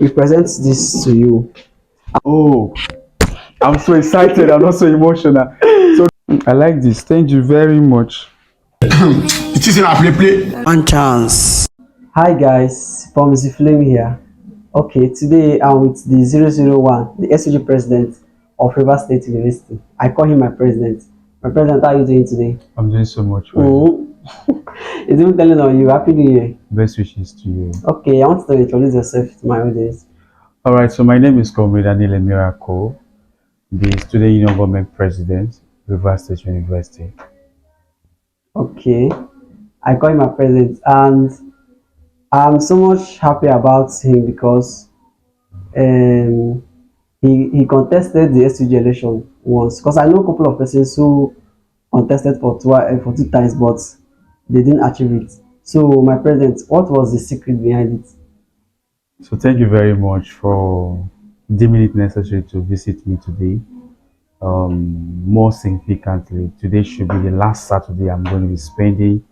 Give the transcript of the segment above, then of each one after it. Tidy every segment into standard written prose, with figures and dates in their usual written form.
we present this to you. Oh, I'm so excited. I'm not so emotional. So I like this. Thank you very much. It is in a play. One chance. Hi guys, from Flame here. Okay, today I'm with the 001, the SUG president of River State University. I call him my president. My president, how are you doing today? I'm doing so much well. It's even telling on you. Happy New Year. Best wishes to you. Okay, I want to introduce yourself to my audience. All right. So my name is Comrade Anele Miracle, the Student Union Government President, River State University. Okay, I call him my president, and I'm so much happy about him because um, he contested the SUG election once. Because I know a couple of persons who contested for two times, but they didn't achieve it. So, my president, what was the secret behind it? So thank you very much for deeming it necessary to visit me today. More significantly, today should be the last Saturday I'm going to be spending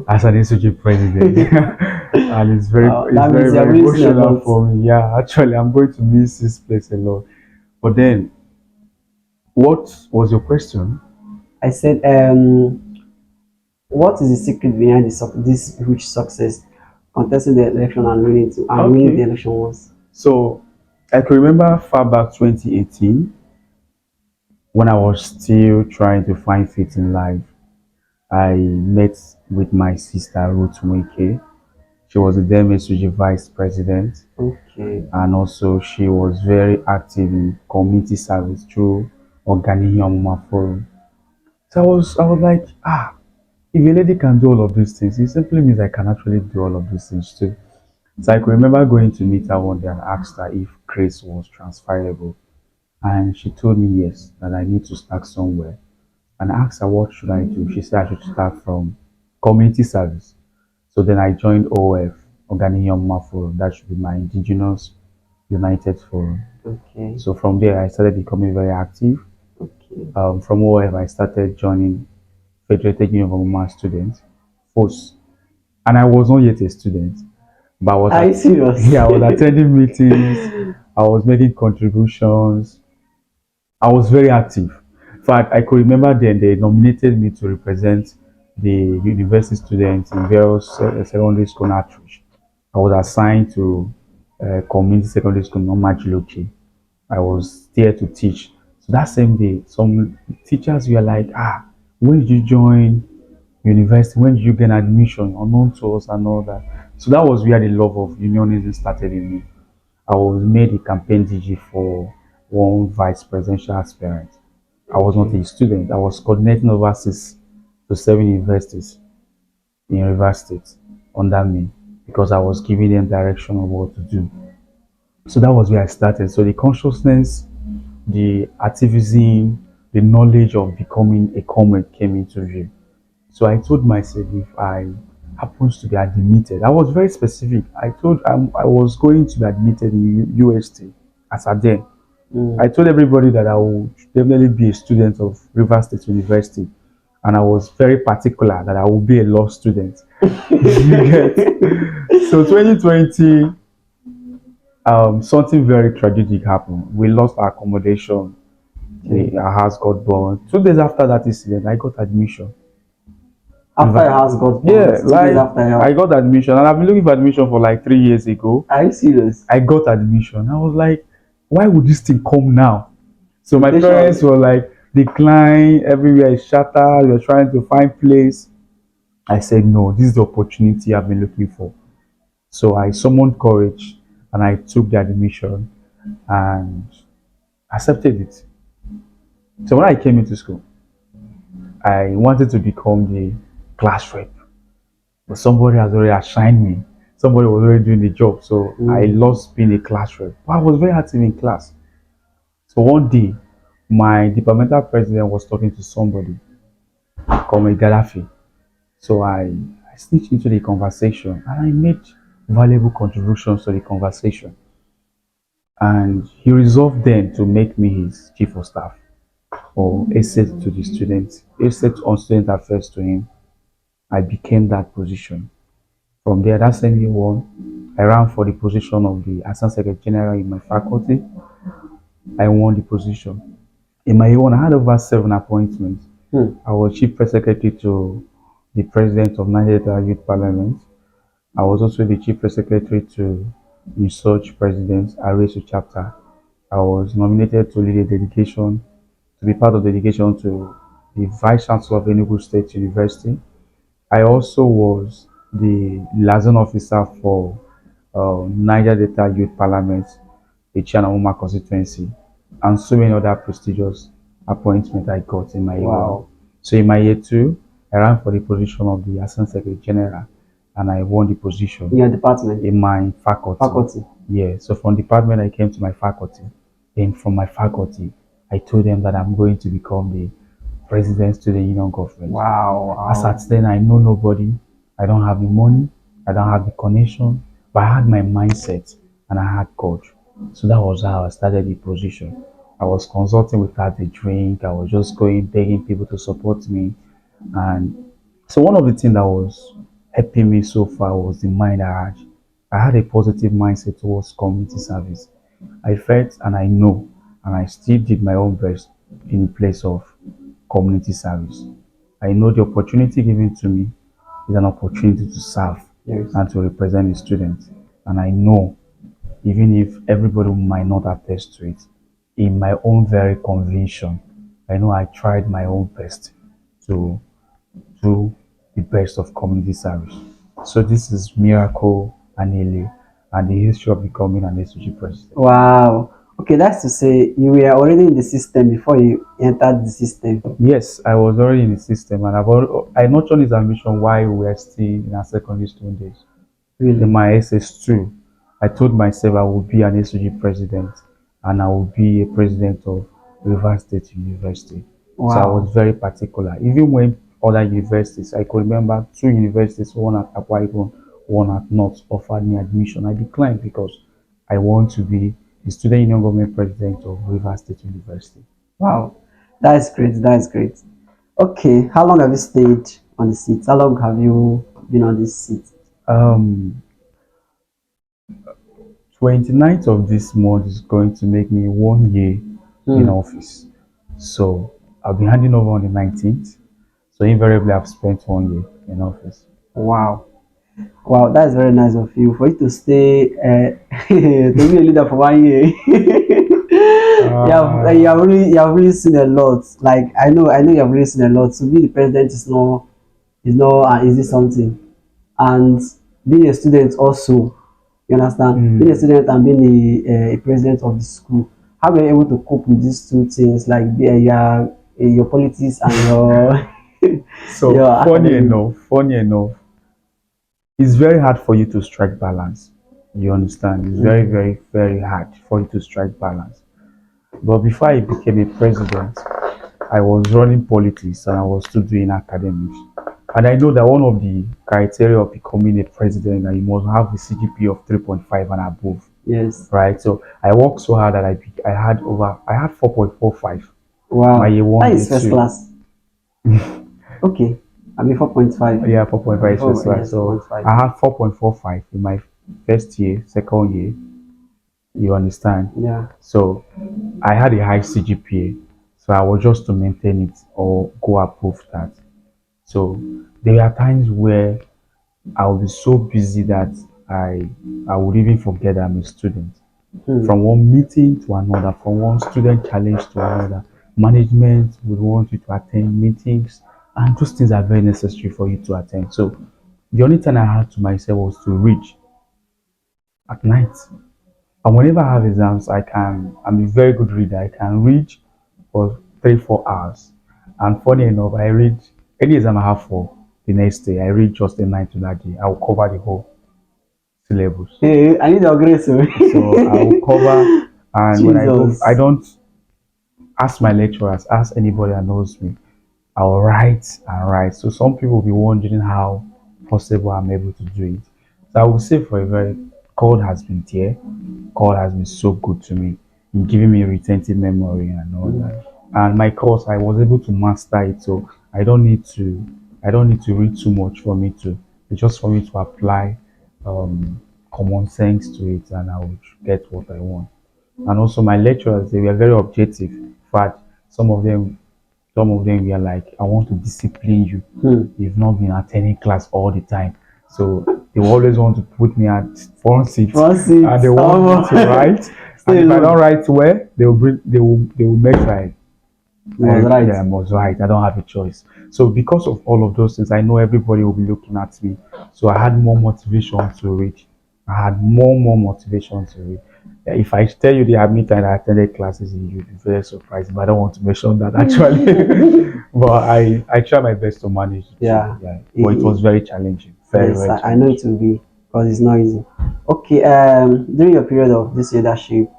as an SUG president, and it's That very means you're very missing a emotional lot. for me. Yeah, actually, I'm going to miss this place a lot. But then, what was your question? I said, what is the secret behind this huge success, contesting the election and winning the Okay, election once? so I can remember far back 2018 when I was still trying to find faith in life. I met with my sister Ruth Mweke. She was the then SUG vice president, Okay. and also she was very active in community service through Organihium Forum. So I was like, if a lady can do all of these things, it simply means I can actually do all of these things too. So I could remember going to meet her one day and asked her if grace was transferable. And she told me yes, that I need to start somewhere. And I asked her what should I do. She said I should start from community service. So then I joined OF, Organihium Forum. That should be my Indigenous United Forum. Okay. So from there I started becoming very active. Okay. From OF I started joining Federated Union of Women Students, FOS. And I was not yet a student, but Are you serious? yeah, I was attending meetings, I was making contributions, I was very active. In fact, I could remember then they nominated me to represent the university students in various secondary school outreach. I was assigned to community secondary school, Nomajiloki. I was there to teach. So that same day, some teachers were like, when did you join university? When did you get admission? Unknown to us and all that. So that was where the love of unionism started in me. I was made a campaign DG for one vice presidential aspirant. I was not a student. I was coordinating overseas to 7 universities in River State under me because I was giving them direction of what to do. So that was where I started. So the consciousness, the activism, the knowledge of becoming a comrade came into view. So I told myself if I happens to be admitted, I was very specific. I told I was going to be admitted in UST as a then. I told everybody that I would definitely be a student of River State University, and I was very particular that I would be a law student. You get? So 2020, something very tragic happened. We lost our accommodation. Our house got burned. 2 days after that incident, I got admission. After your house got Yeah, bought, 2 days like after your I got admission, and I've been looking for admission for like 3 years ago. Are you serious? I got admission. I was like, why would this thing come now? So my Invitation. parents were like, decline, everywhere is shattered, we're trying to find place. I said, no, this is the opportunity I've been looking for. So I summoned courage and I took the admission and accepted it. So when I came into school, I wanted to become the class rep, but somebody has already assigned me. Somebody was already doing the job, so I lost being a class rep. But I was very active in class. So one day, my departmental president was talking to somebody called Gaddafi. So I sneaked into the conversation and I made valuable contributions to the conversation. And he resolved then to make me his chief of staff or asset to the students, asset on student affairs to him. I became that position. From there, that same year one, I ran for the position of the Assistant Secretary General in my faculty. I won the position. In my year one, I had over 7 appointments. Hmm. I was Chief Press Secretary to the President of Nigeria Youth Parliament. I was also the Chief Press Secretary to the SUG President, Aresu chapter. I was nominated to lead a delegation, to be part of the delegation to the Vice Chancellor of Enugu State University. I also was the liaison officer for Niger Delta Youth Parliament, the Chianamuma constituency, and so many other prestigious appointments I got in my year one. Wow. So in my year two, I ran for the position of the Assistant Secretary General, and I won the position In your department, in my faculty. faculty. Yeah, so from department I came to my faculty. Then from my faculty, I told them that I'm going to become the president to the union government. Wow. As Wow. at then, I know nobody. I don't have the money. I don't have the connection. But I had my mindset and I had God. So that was how I started the position. I was consulting without a drink. I was just going begging people to support me. And so one of the things that was helping me so far was the mind I had. I had a positive mindset towards community service. I felt and I know, and I still did my own best in the place of community service. I know the opportunity given to me is an opportunity to serve Yes. and to represent the students. And I know, even if everybody might not attest to it, in my own very conviction, I know I tried my own best to do the best of community service. So this is Miracle Anele and the history of becoming an SUG president. Wow. Okay, that's to say you were already in the system before you entered the system. Yes, I was already in the system, and I nurtured this ambition while we were still in our secondary school days. In Really? my SS2, I told myself I would be an SUG president and I would be a president of Rivers State University. So I was Wow. very particular. Even when other universities, I could remember two universities, one at Akwa Ibom, one at North, offered me admission. I declined because I want to be the student union government president of Rivers State University. Wow. That is great. That is great. Okay, how long have you stayed on the seat? How long have you been on this seat? Um, 29th of this month is going to make me 1 year in Hmm. office. So I'll be handing over on the 19th. So invariably I've spent 1 year in office. Wow. Wow, that is very nice of you. For you to stay to be a leader for 1 year. You have really seen a lot. Like I know you have really seen a lot. To be the president is not an easy something. And being a student also, you understand? Being a Mm. student and being a president of the school, how were you able to cope with these two things, like your politics and your So your academic? funny enough, it's very hard for you to strike balance. You understand? It's very, Mm. very, very hard for you to strike balance. But before I became a president, I was running politics and I was still doing academics. And I know that one of the criteria of becoming a president that you must have a CGPA of 3.5 and above, Yes. right? So I worked so hard that I had 4.45 my Wow. year That one, year is first two. class. Okay. I mean 4.5. Yeah, 4.5 is Oh, first class. yes, So 4.5. I had 4.45 in my first year, second year. You understand? Yeah. So I had a high CGPA. So I was just to maintain it or go above that. So there were times where I would be so busy that I would even forget that I'm a student. Hmm. From one meeting to another, from one student challenge to another, management would want you to attend meetings, and those things are very necessary for you to attend. So the only time I had to myself was to read at night. And whenever I have exams, I'm a very good reader. I can read for 3, 4 hours. And funny enough, I read any exam I have for the next day, I read just the night to that day. I will cover the whole syllabus. Hey, I need your grace. Oh. So I will cover, and when I go, I Jesus. don't ask my lecturers, ask anybody that knows me. I'll write and write. So some people will be wondering how possible I'm able to do it. So I would say for a very God has been there. God has been so good to me in giving me retentive memory and all Hmm. that. And my course, I was able to master it. So I don't need to read too much for me to It's just for me to apply um, common sense to it, and I would get what I want. And also my lecturers, they were very objective. In fact, some of them some of them were like, I want to discipline you. Hmm. You've not been attending class all the time. So they always want to put me at front seat Front seat. and they want me to write. And Stay if I don't alone. write well, they will make sure You was right. yeah, I was right. I don't have a choice. So because of all of those things, I know everybody will be looking at me. So I had more motivation to read. I had more motivation to read. If I tell you the amount time I attended classes, you'd be very surprised. But I don't want to mention that actually. But I try my best to manage it. Yeah. Yeah. But it was very challenging. Very, Yes, very I know it challenging. will be because it's not easy. Okay, during your period of this leadership,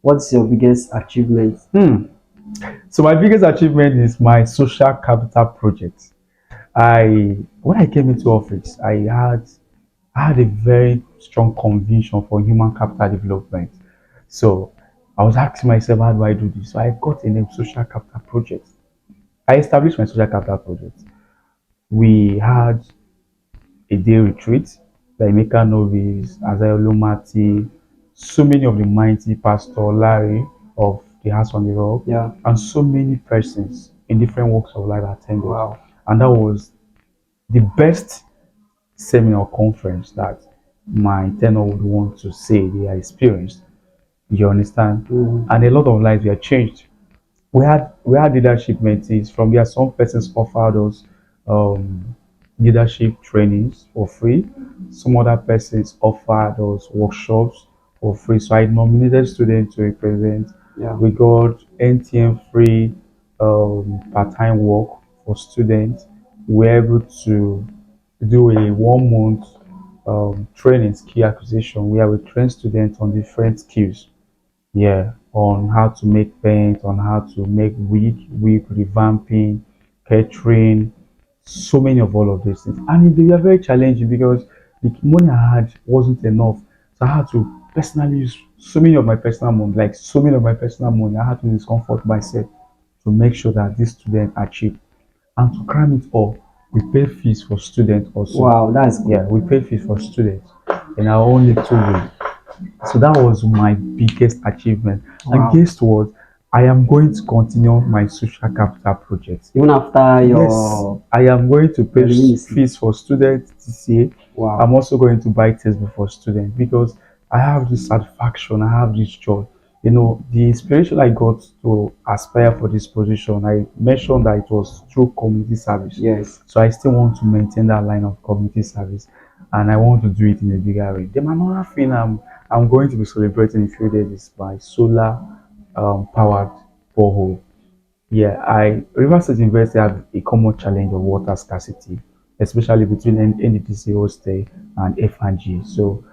what's your biggest achievement? So my biggest achievement is my social capital project. When I came into office, I had a very strong conviction for human capital development. So I was asking myself, how do I do this? So I got a name, social capital project. I established my social capital project. We had a day retreat, the Emeka Novice, Azayo Lomati, so many of the mighty Pastor Larry of the House on the Rock, Yeah. and so many persons in different walks of life attended. Wow. And that was the best seminar conference that my tenor would want to say they are experienced. You understand? Mhm. And a lot of lives were changed. We had leadership mentees from there. Some persons offered us um, leadership trainings for free. Some other persons offered us workshops for free. So I nominated students to represent. Yeah. We got NTM free part-time work for students. We were able to do a 1 month training skill acquisition where we train students on different skills, yeah, on how to make paint, on how to make wig revamping, catering, so many of all of these things. And they were very challenging because the money I had wasn't enough. So I had to personally use so many of my personal money, like so many of my personal money. I had to discomfort myself to make sure that these students achieve. And to cram it all, we pay fees for students also. Wow, that's good. Yeah, we pay fees for students in our own little way. So that was my biggest achievement. And Wow. guess what? I am going to continue my social capital project. Even after Yes, your I am going to pay release. fees for students this year. Wow. I'm also going to buy textbook for students because I have this satisfaction, I have this joy. The inspiration I got to aspire for this position, I mentioned that it was through community service. Yes. So I still want to maintain that line of community service, and I want to do it in a bigger way. Then another thing I'm going to be celebrating in a few days is my solar powered borehole. Yeah, I River State University have a common challenge of water scarcity, especially between NDTC hostel and F&G. So